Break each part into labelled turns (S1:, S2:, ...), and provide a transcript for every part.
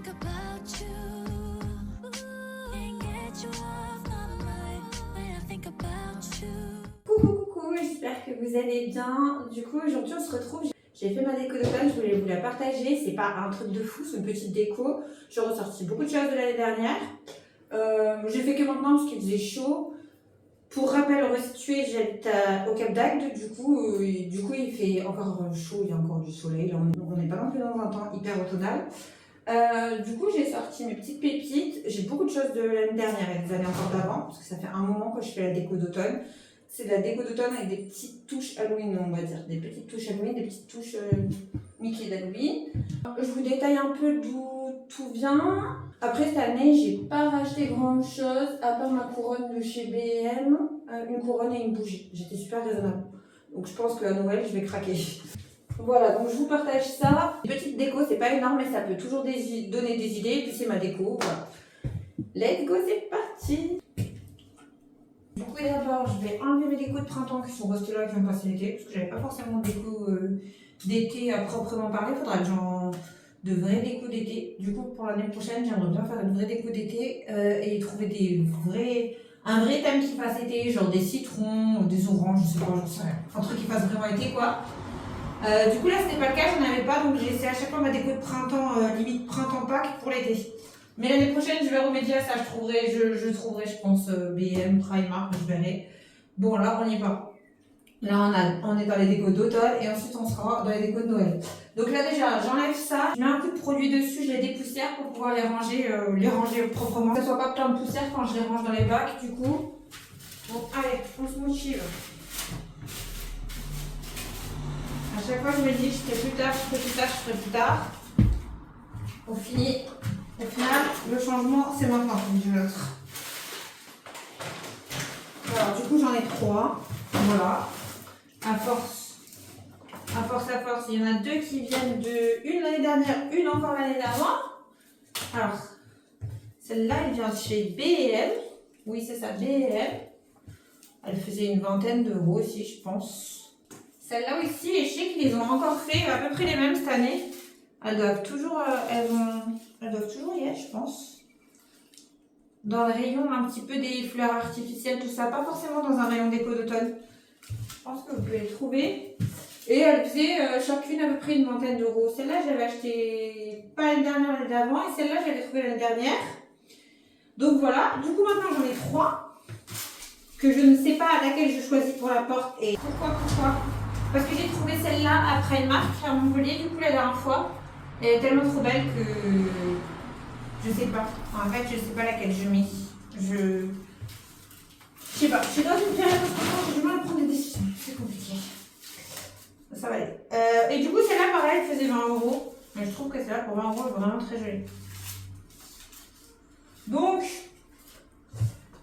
S1: think about you. Can't get you off my mind when I think about you.
S2: Coucou, j'espère que vous allez bien. Du coup, aujourd'hui, on se retrouve. J'ai fait ma déco d'automne, je voulais vous la partager. C'est pas un truc de fou, c'est une petite déco. J'ai ressorti beaucoup de choses de l'année dernière. J'ai fait que maintenant parce qu'il faisait chaud. Pour rappel, resituer, j'habite au Cap d'Agde. Du coup, il fait encore chaud, il y a encore du soleil. On n'est pas non plus dans un temps hyper automnal. Du coup, j'ai sorti mes petites pépites. J'ai beaucoup de choses de l'année dernière et des années encore d'avant, parce que ça fait un moment que je fais la déco d'automne. C'est de la déco d'automne avec des petites touches Halloween, on va dire. Des petites touches Halloween, des petites touches Mickey d'Halloween. Je vous détaille un peu d'où tout vient. Après, cette année, j'ai pas racheté grand chose, à part ma couronne de chez B&M, une couronne et une bougie. J'étais super raisonnable. Donc, je pense qu'à Noël, je vais craquer. Voilà, donc je vous partage ça. Petite déco, c'est pas énorme, mais ça peut toujours donner des idées. Et puis, c'est ma déco, voilà. Let's go, c'est parti! Du coup, d'abord, je vais enlever mes décos de printemps qui sont restées là, qui vont passer l'été, parce que j'avais pas forcément de déco d'été à proprement parler. Faudra que j'en de vraies déco d'été. Du coup, pour l'année prochaine, j'aimerais bien faire une vraie déco d'été et trouver un vrai thème qui fasse été, genre des citrons, des oranges, je sais pas, j'en sais rien. Un truc qui fasse vraiment été, quoi. Du coup, là, c'était pas le cas, j'en avais pas, donc j'ai essayé à chaque fois ma déco de printemps, limite printemps-Pâques pour l'été. Mais l'année prochaine, je vais remédier à ça. Je trouverai, je pense, B&M, Primark, je verrai. Bon, là, on y va. Là, on est dans les décos d'automne et ensuite, on sera dans les décos de Noël. Donc là, déjà, j'enlève ça. Je mets un coup de produit dessus, je les dépoussière pour pouvoir les ranger proprement. Que ça soit pas plein de poussière quand je les range dans les bacs, du coup. Bon, allez, on se motive. À chaque fois, je me dis, je ferai plus tard, je ferai plus tard, je ferai plus tard. Au final, le changement, c'est maintenant, comme dit l'autre. Alors, du coup, j'en ai 3. Voilà. À force, il y en a 2 qui viennent une l'année dernière, une encore l'année d'avant. Alors, celle-là, elle vient de chez B&M. Oui, c'est ça, B&M. Elle faisait une vingtaine d'euros aussi, je pense. Celle-là aussi, et je sais qu'ils les ont encore fait à peu près les mêmes cette année. Elles doivent toujours y être, je pense. Dans le rayon un petit peu des fleurs artificielles, tout ça. Pas forcément dans un rayon déco d'automne. Je pense que vous pouvez les trouver. Et elles faisaient chacune à peu près une vingtaine d'euros. Celle-là, j'avais acheté pas l'année dernière, l'année d'avant. Et celle-là, j'avais trouvé l'année dernière. Donc voilà. Du coup, maintenant, j'en ai 3. Que je ne sais pas laquelle je choisis pour la porte. Et pourquoi? Parce que j'ai trouvé celle-là à Primark à Montpellier, du coup, la dernière fois. Elle est tellement trop belle que je sais pas. En fait, je sais pas laquelle je mets. Je sais pas. Je suis dans une période où j'ai du mal à prendre des décisions. C'est compliqué. Ça va aller. Et du coup, celle-là, pareil, elle faisait 20 euros. Mais je trouve que celle-là, pour 20 euros, est vraiment très jolie. Donc,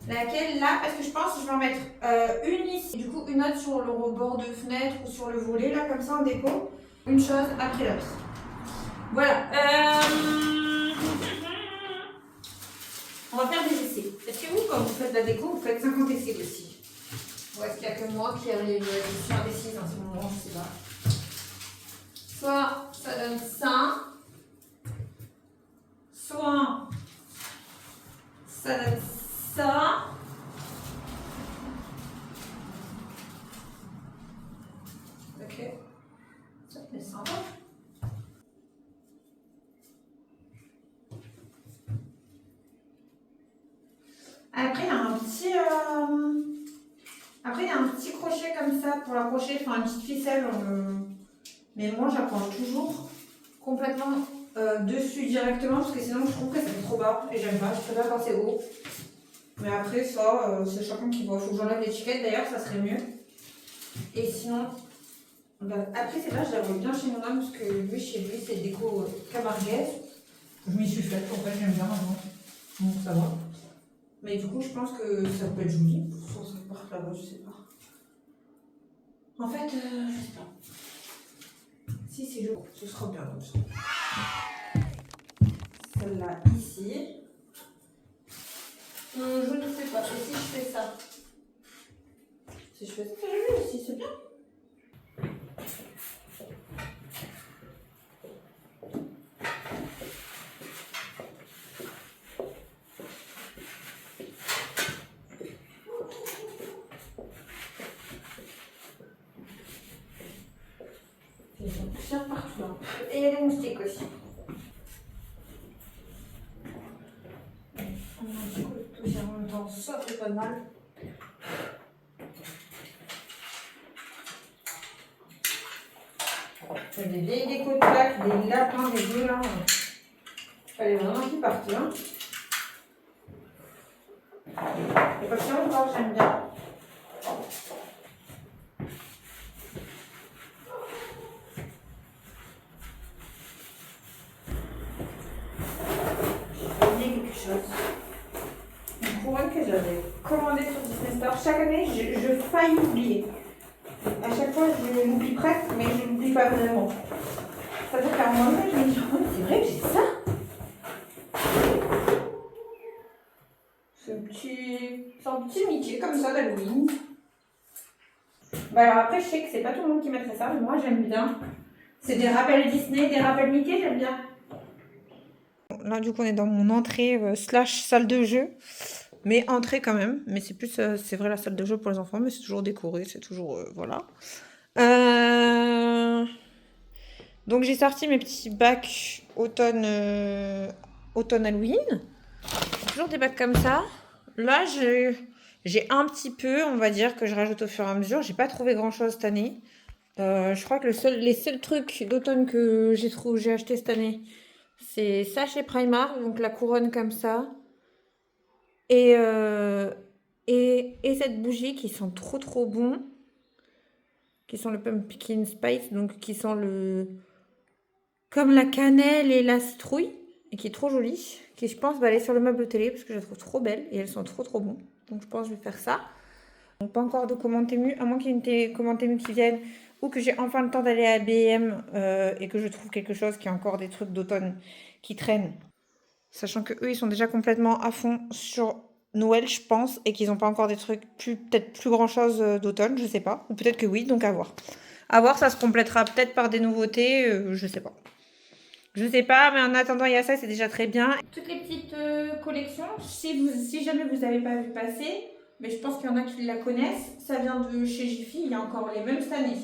S2: laquelle là? Parce que je pense que je vais en mettre une ici. Du coup, une autre sur le rebord de fenêtre ou sur le volet, là, comme ça, en déco. Une chose après l'autre. Voilà. On va faire des essais. Est-ce que vous, quand vous faites de la déco, vous faites 50 essais aussi? Ou est-ce qu'il n'y a que moi qui arrive, je suis indécise en ce moment, je sais pas. Soit ça donne ça, soit ça donne ça. Ok. Ça fait sympa. Après, il y a un petit crochet comme ça pour l'accrocher, enfin une petite ficelle. Mais moi, j'accroche toujours complètement dessus directement parce que sinon, je trouve que c'est trop bas et j'aime pas. Je préfère quand c'est haut. Mais après, ça, c'est chacun qui voit. Il faut que j'enlève l'étiquette d'ailleurs, ça serait mieux. Et sinon, après, c'est là, je la vois bien chez mon homme parce que lui, chez lui, c'est déco camarguaise. Je m'y suis faite, en fait, j'aime bien avant. Donc, ça va. Mais du coup, je pense que ça peut être joli. Soit ça part là-bas, je sais pas. En fait, je sais pas. Si c'est joli, ce sera bien comme ça. Celle-là, ici. Je ne sais pas. Et si je fais ça? Si je fais ça, c'est joli aussi, c'est bien. Ils sont poussières partout. Hein. Et il y a des moustiques aussi. On a un petit coup de poussière en même temps, ça fait pas de mal. C'est des vieilles décos de plaques, des lapins, des violins. Il fallait vraiment qu'ils partent. Hein. Les papillons encore, j'aime bien. J'ai oublié quelque chose. Une couronne que j'avais commandée sur Disney Store. Chaque année, je faillis oublier. À chaque fois, je l'oublie presque, mais je ne l'oublie pas vraiment. Ça fait qu'à un moment donné, je me dis, oh, c'est vrai que j'ai ça. C'est un petit Mickey comme ça d'Halloween. Bah alors après, je sais que c'est pas tout le monde qui mettrait ça, mais moi j'aime bien. C'est des rappels Disney, des rappels Mickey, j'aime bien. Là, du coup, on est dans mon entrée slash salle de jeu. Mais entrée quand même. Mais c'est plus, c'est vrai, la salle de jeu pour les enfants, mais c'est toujours décoré, c'est toujours, voilà. Donc j'ai sorti mes petits bacs automne Halloween. Toujours des bacs comme ça. Là, j'ai un petit peu, on va dire, que je rajoute au fur et à mesure. J'ai pas trouvé grand chose cette année. Je crois que les seuls trucs d'automne que j'ai acheté cette année, c'est ça chez Primark, donc la couronne comme ça. Et cette bougie qui sent trop bon. Qui sent le pumpkin spice, donc qui sent comme la cannelle et la citrouille. Et qui est trop jolie. Qui, je pense, va aller sur le meuble télé parce que je la trouve trop belle. Et elles sont trop bon. Donc je pense que je vais faire ça. Donc pas encore de commande Temu, à moins qu'il y ait une commande Temu qui vienne. Ou que j'ai enfin le temps d'aller à B&M et que je trouve quelque chose qui a encore des trucs d'automne qui traînent. Sachant que eux, ils sont déjà complètement à fond sur Noël, je pense, et qu'ils n'ont pas encore des trucs, peut-être plus grand-chose d'automne, je sais pas. Ou peut-être que oui, donc à voir. À voir, ça se complétera peut-être par des nouveautés, je sais pas. Je sais pas, mais en attendant, il y a ça, c'est déjà très bien. Toutes les petites collections, si jamais vous n'avez pas vu passer, mais je pense qu'il y en a qui la connaissent, ça vient de chez Jiffy, il y a encore les mêmes cette année.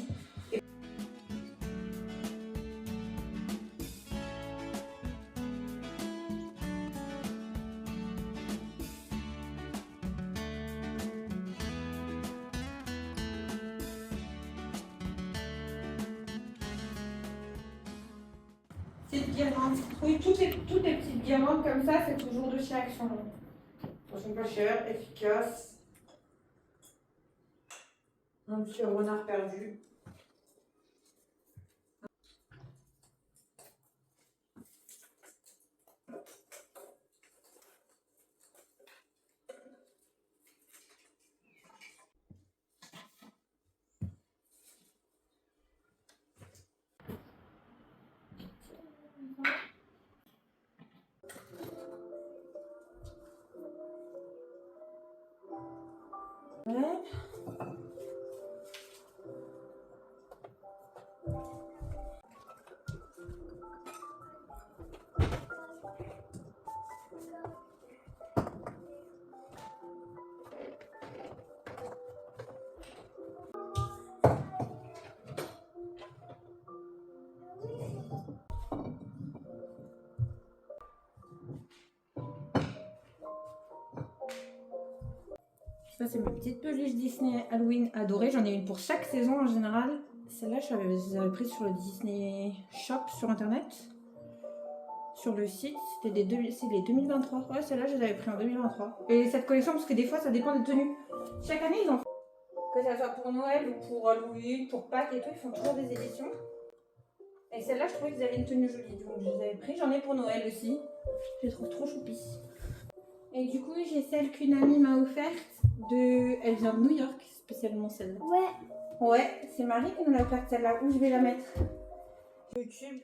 S2: Petites guirlandes. Oui, toutes les petites guirlandes comme ça, c'est toujours de chez Action. Elles sont pas chères, efficaces. Un petit renard perdu. Ouais. Ça, c'est mes petites peluches Disney Halloween adorées. J'en ai une pour chaque saison en général. Celle-là, je les avais prises sur le Disney Shop sur internet. Sur le site, c'est les 2023. Ouais, celle-là, je les avais pris en 2023. Et cette collection, parce que des fois, ça dépend des tenues. Chaque année, ils en font. Que ça soit pour Noël ou pour Halloween, pour Pâques et tout, ils font toujours des éditions. Et celle-là, je trouvais qu'ils avaient une tenue jolie. Donc, je les avais pris. J'en ai pour Noël aussi. Je les trouve trop choupies. Et du coup, j'ai celle qu'une amie m'a offerte. Elle vient de New York, spécialement celle-là.
S1: Ouais.
S2: Ouais, c'est Marie qui nous l'a offerte celle-là. Où je vais la mettre? YouTube.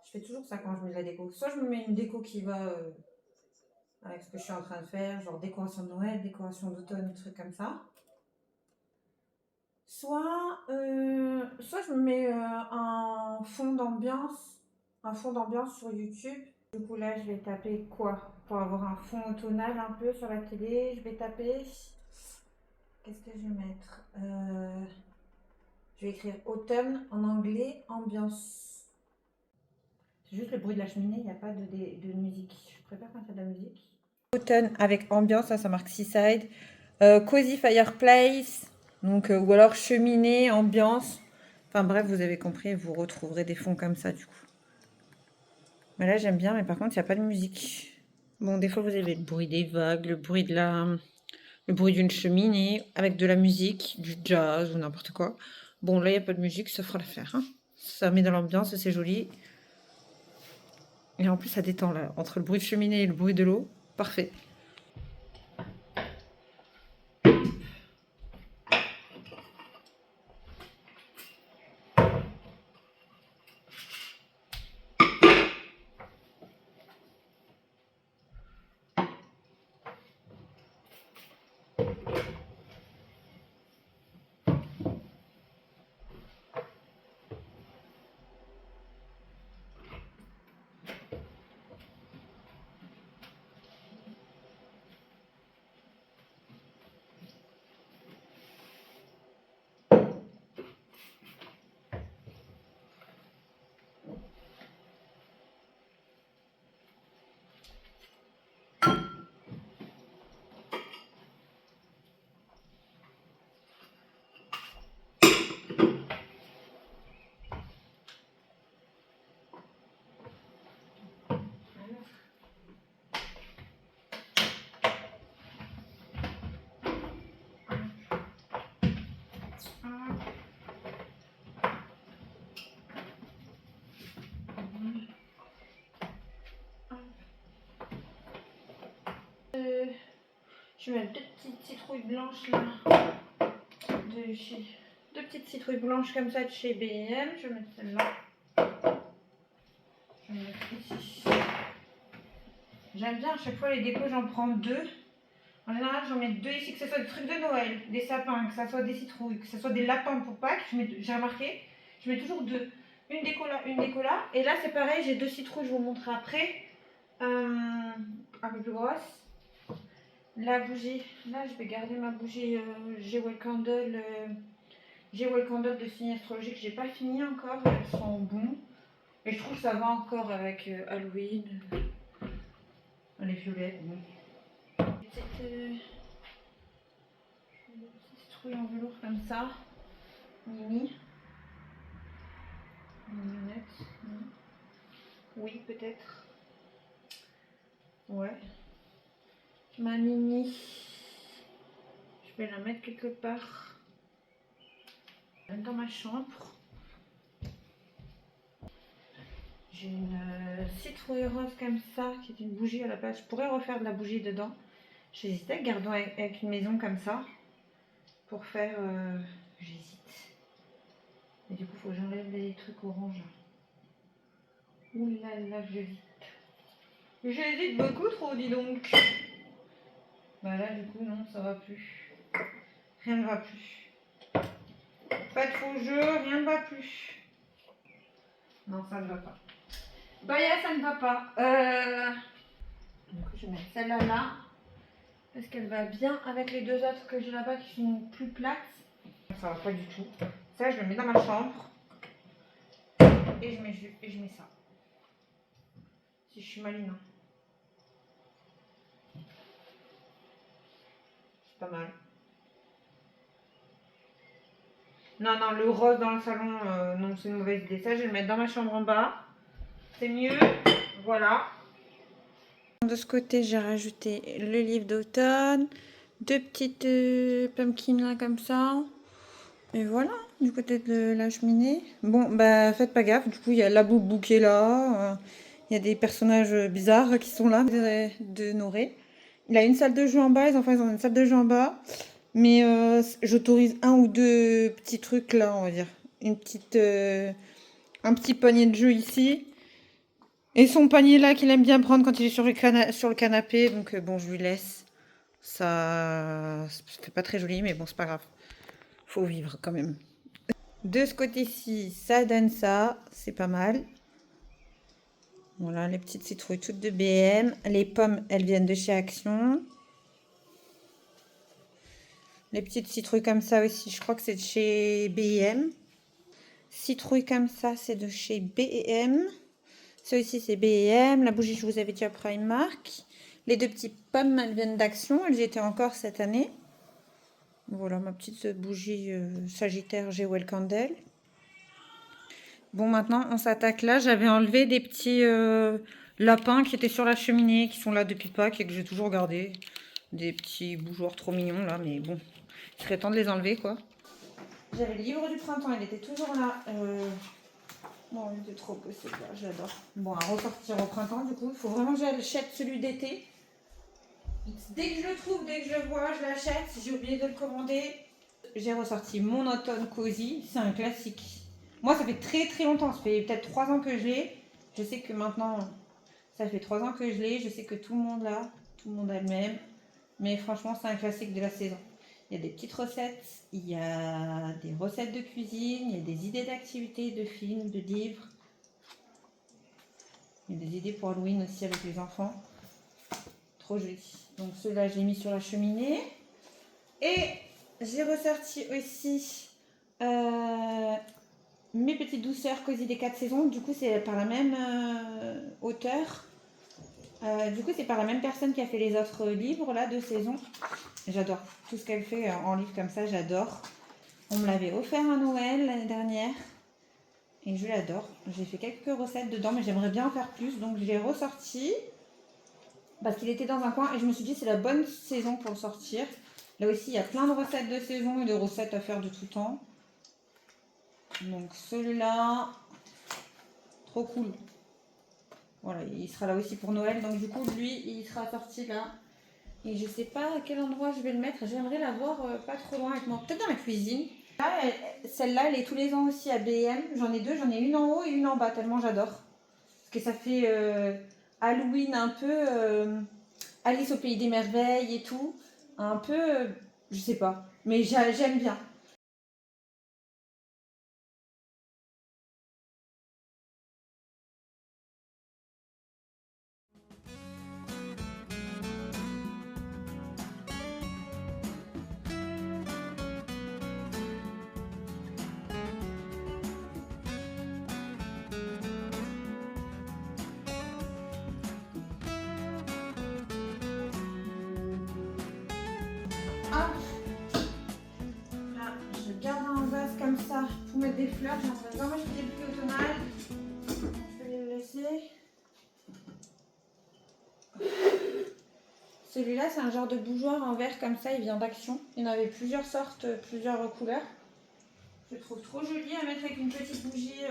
S2: Je fais toujours ça quand je mets de la déco. Soit je me mets une déco qui va avec ce que je suis en train de faire, genre décoration de Noël, décoration d'automne, trucs comme ça. Soit je me mets un fond d'ambiance sur YouTube. Du coup là, je vais taper quoi? Pour avoir un fond tonal un peu sur la télé, je vais taper... Qu'est-ce que je vais mettre? Je vais écrire automne en anglais, ambiance. C'est juste le bruit de la cheminée, il n'y a pas de musique. Je préfère quand il y a de la musique. Automne avec ambiance, ça marque Seaside. Cozy fireplace, donc, ou alors cheminée, ambiance. Enfin bref, vous avez compris, vous retrouverez des fonds comme ça du coup. Mais là j'aime bien, mais par contre il n'y a pas de musique. Bon, des fois vous avez le bruit des vagues, le bruit d'une cheminée avec de la musique, du jazz ou n'importe quoi. Bon, là il n'y a pas de musique, ça fera l'affaire. Hein. Ça met dans l'ambiance, c'est joli. Et en plus ça détend là, entre le bruit de cheminée et le bruit de l'eau. Parfait. Je vais mettre deux petites citrouilles blanches là. Deux petites citrouilles blanches comme ça de chez B&M. Je vais mettre celle-là. Je vais mettre ici. J'aime bien à chaque fois les décos, j'en prends deux. En général, j'en mets deux ici, que ce soit des trucs de Noël, des sapins, que ce soit des citrouilles, que ce soit des lapins pour Pâques. J'ai remarqué, je mets toujours deux. Une déco là, une déco là. Et là, c'est pareil, j'ai deux citrouilles, je vous montrerai après. Un peu plus grosse. La bougie, là, je vais garder ma bougie Jewel Candle. Jewel Candle de signe astrologique, j'ai pas fini encore, elles sont bonnes. Et je trouve que ça va encore avec Halloween. Les violettes, bon. Des petites citrouilles en velours comme ça. Mimi. Mignonnette. Oui, peut-être. Ouais. Ma Mimi. Je vais la mettre quelque part. Dans ma chambre. J'ai une citrouille rose comme ça, qui est une bougie à la base. Je pourrais refaire de la bougie dedans. J'hésitais à garder avec une maison comme ça. Pour faire... j'hésite. Et du coup, il faut que j'enlève les trucs orange. Ouh là là, j'hésite. J'hésite beaucoup trop, dis donc. Bah là, du coup, non, ça va plus. Rien ne va plus. Pas de faux jeu, rien ne va plus. Non, ça ne va pas. Bah, ça ne va pas. Du coup, je vais mettre celle-là là. Parce qu'elle va bien avec les deux autres que j'ai là-bas qui sont plus plates. Ça va pas du tout. Ça, je le mets dans ma chambre. Et je mets ça. Si je suis maline. C'est pas mal. Non, non, le rose dans le salon, non, c'est une mauvaise idée. Ça, je vais le mettre dans ma chambre en bas. C'est mieux. Voilà. De ce côté, j'ai rajouté le livre d'automne. Deux petites pumpkins là comme ça. Et voilà, du côté de la cheminée. Bon, bah faites pas gaffe. Du coup, il y a la boubou qui est là. Il y a des personnages bizarres qui sont là. De Noré. Il a une salle de jeu en bas. Les enfants, ils ont une salle de jeu en bas. Mais j'autorise un ou deux petits trucs là, on va dire. Un petit panier de jeu ici. Et son panier là qu'il aime bien prendre quand il est sur le canapé. Donc bon, je lui laisse. Ça fait pas très joli, mais bon, c'est pas grave. Faut vivre quand même. De ce côté-ci, ça donne ça. C'est pas mal. Voilà, les petites citrouilles toutes de B&M. Les pommes, elles viennent de chez Action. Les petites citrouilles comme ça aussi, je crois que c'est de chez B&M. citrouille comme ça, c'est de chez B&M. Ça aussi, c'est B&M. La bougie, je vous avais dit, à Primark. Les deux petits pommes, elles viennent d'Action. Elles y étaient encore cette année. Voilà, ma petite bougie Sagittaire Jewel Candle. Bon, maintenant, on s'attaque là. J'avais enlevé des petits lapins qui étaient sur la cheminée, qui sont là depuis Pâques et que j'ai toujours gardé. Des petits bougeoirs trop mignons, là. Mais bon, il serait temps de les enlever, quoi. J'avais le livre du printemps, il était toujours là. Bon, il était trop beau, c'est là, j'adore. Bon, à ressortir au printemps, du coup, il faut vraiment que j'achète celui d'été. Dès que je le trouve, dès que je le vois, je l'achète. Si j'ai oublié de le commander, j'ai ressorti mon automne cosy. C'est un classique. Moi, ça fait très très longtemps. Ça fait peut-être 3 ans que je l'ai. Je sais que maintenant, ça fait 3 ans que je l'ai. Je sais que tout le monde l'a. Tout le monde a le même. Mais franchement, c'est un classique de la saison. Il y a des petites recettes. Il y a des recettes de cuisine. Il y a des idées d'activités, de films, de livres. Il y a des idées pour Halloween aussi avec les enfants. Trop joli. Donc ceux-là, j'ai mis sur la cheminée. Et j'ai ressorti aussi mes petites douceurs Cosy des 4 saisons. Du coup, c'est par la même auteur. Du coup, c'est par la même personne qui a fait les autres livres là de saison. J'adore tout ce qu'elle fait en livre comme ça, j'adore. On me l'avait offert à Noël l'année dernière. Et je l'adore. J'ai fait quelques recettes dedans, mais j'aimerais bien en faire plus. Donc je l'ai ressorti. Parce qu'il était dans un coin et je me suis dit c'est la bonne saison pour le sortir. Là aussi il y a plein de recettes de saison et de recettes à faire de tout temps. Donc celui-là, trop cool. Voilà, il sera là aussi pour Noël. Donc du coup lui il sera sorti là. Et je sais pas à quel endroit je vais le mettre. J'aimerais l'avoir pas trop loin avec moi. Peut-être dans la cuisine. Là, celle-là elle est tous les ans aussi à B&M. J'en ai deux, j'en ai une en haut et une en bas tellement j'adore. Parce que ça fait Halloween un peu... Alice au pays des merveilles et tout. Un peu, je sais pas. Mais j'aime bien. Hop. Là, je garde un vase comme ça pour mettre des fleurs. J'aimerais vraiment acheter des bouquets automnales. Je vais les laisser. Celui-là, c'est un genre de bougeoir en verre comme ça. Il vient d'Action. Il y en avait plusieurs sortes, plusieurs couleurs. Je le trouve trop joli à mettre avec une petite bougie.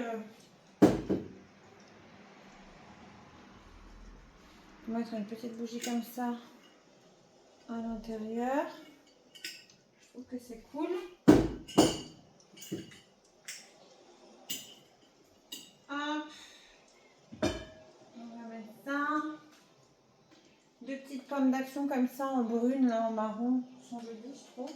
S2: Mettre une petite bougie comme ça à l'intérieur. Je trouve que c'est cool. Hop. On va mettre ça. Deux petites pommes d'Action comme ça en brune, là en marron. Elles sont jolies, je trouve.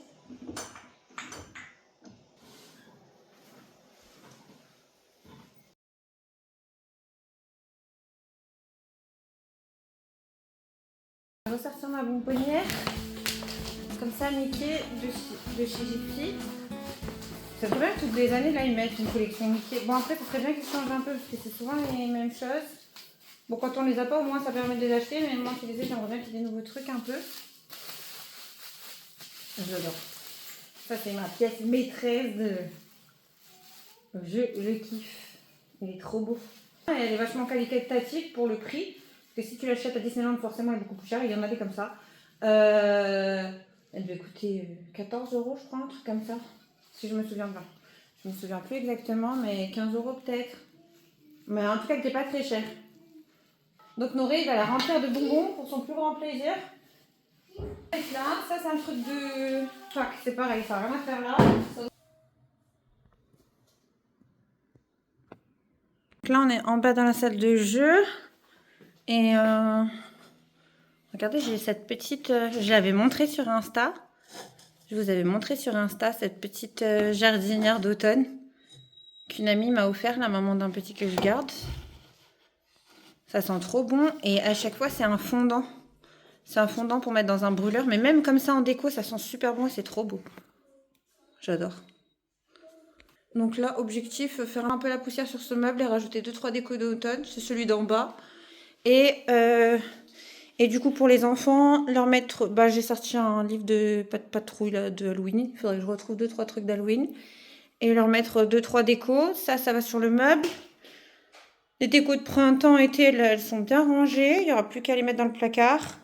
S2: Je vais ressortir ma bonbonnière. Comme ça, Mickey de chez Jiffy. Ça serait bien que toutes les années, là, ils mettent une collection Mickey. Bon, après, ça serait bien qu'ils changent un peu parce que c'est souvent les mêmes choses. Bon, quand on les a pas, au moins, ça permet de les acheter. Mais moi qui les ai, j'aimerais bien qu'il y ait des nouveaux trucs un peu. J'adore. Ça, c'est ma pièce maîtresse de... Je kiffe. Il est trop beau. Elle est vachement qualitative pour le prix. Parce que si tu l'achètes à Disneyland, forcément, elle est beaucoup plus chère. Il y en a des comme ça. Elle devait coûter 14 €, je crois, un truc comme ça. Si je me souviens bien. Je me souviens plus exactement, mais 15 € peut-être. Mais en tout cas, elle n'était pas très chère. Donc Noré, il va la remplir de bonbons pour son plus grand plaisir. Et là, ça c'est un truc de... Enfin, c'est pareil, ça n'a rien à faire là. Donc là, on est en bas dans la salle de jeu. Et regardez, j'ai cette petite... je l'avais montré sur Insta. Je vous avais montré sur Insta cette petite jardinière d'automne qu'une amie m'a offert, la maman d'un petit que je garde. Ça sent trop bon et à chaque fois c'est un fondant. C'est un fondant pour mettre dans un brûleur, mais même comme ça en déco, ça sent super bon et c'est trop beau. J'adore. Donc là, objectif, faire un peu la poussière sur ce meuble et rajouter 2-3 décos d'automne. C'est celui d'en bas. Et du coup, pour les enfants, leur mettre... Bah, j'ai sorti un livre de patrouille là, de Halloween. Il faudrait que je retrouve 2-3 trucs d'Halloween. Et leur mettre 2-3 décos. Ça va sur le meuble. Les décos de printemps, été, là, elles sont bien rangées. Il n'y aura plus qu'à les mettre dans le placard.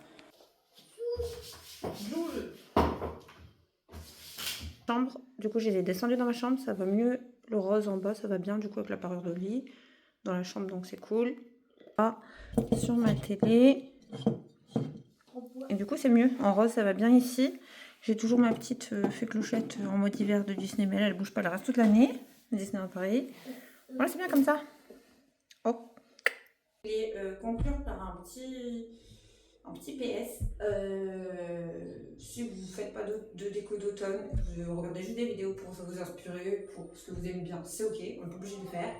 S2: Chambre. Du coup, je les ai descendus dans ma chambre. Ça va mieux. Le rose en bas, ça va bien. Du coup, avec la parure de lit. Dans la chambre, donc c'est cool. Là, sur ma télé. Et du coup, c'est mieux. En rose, ça va bien ici. J'ai toujours ma petite fée clochette en mode hiver de Disney, mais elle bouge pas, elle reste toute l'année. Disney à Paris. Voilà, c'est bien comme ça. Oh. Et conclure par un petit PS. Si vous ne faites pas de déco d'automne, vous regardez juste des vidéos pour vous inspirer, pour ce que vous aimez bien, c'est ok, on n'est pas obligé de le faire.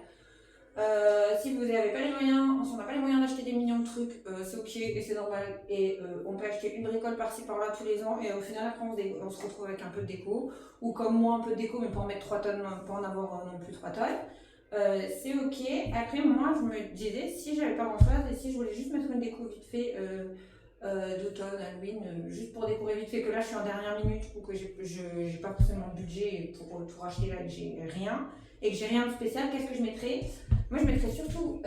S2: Si vous n'avez pas les moyens, si on n'a pas les moyens d'acheter des millions de trucs, c'est ok et c'est normal. Et on peut acheter une bricole par-ci par-là tous les ans et au final après on se retrouve avec un peu de déco. Ou comme moi un peu de déco mais pas en mettre 3 tonnes, pas en avoir non plus 3 tonnes. C'est ok. Après moi je me disais si j'avais pas grand chose et si je voulais juste mettre une déco vite fait d'automne, Halloween, juste pour décorer vite fait que là je suis en dernière minute ou que j'ai pas forcément de budget pour tout racheter là et que j'ai rien et que j'ai rien de spécial, qu'est-ce que je mettrais? Moi je mettrais surtout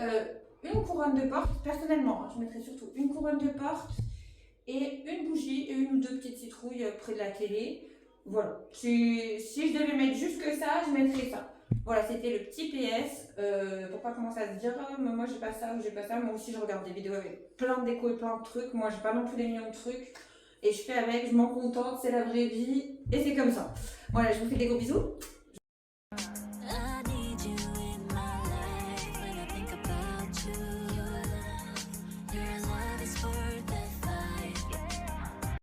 S2: une couronne de porte, personnellement, je mettrais surtout une couronne de porte et une bougie et une ou deux petites citrouilles près de la télé. Voilà, si je devais mettre juste que ça, je mettrais ça. Voilà, c'était le petit PS, pour pas commencer à se dire oh, moi j'ai pas ça ou j'ai pas ça. Moi aussi je regarde des vidéos avec plein de déco et plein de trucs. Moi j'ai pas non plus des millions de trucs et je fais avec, je m'en contente, c'est la vraie vie et c'est comme ça. Voilà, je vous fais des gros bisous.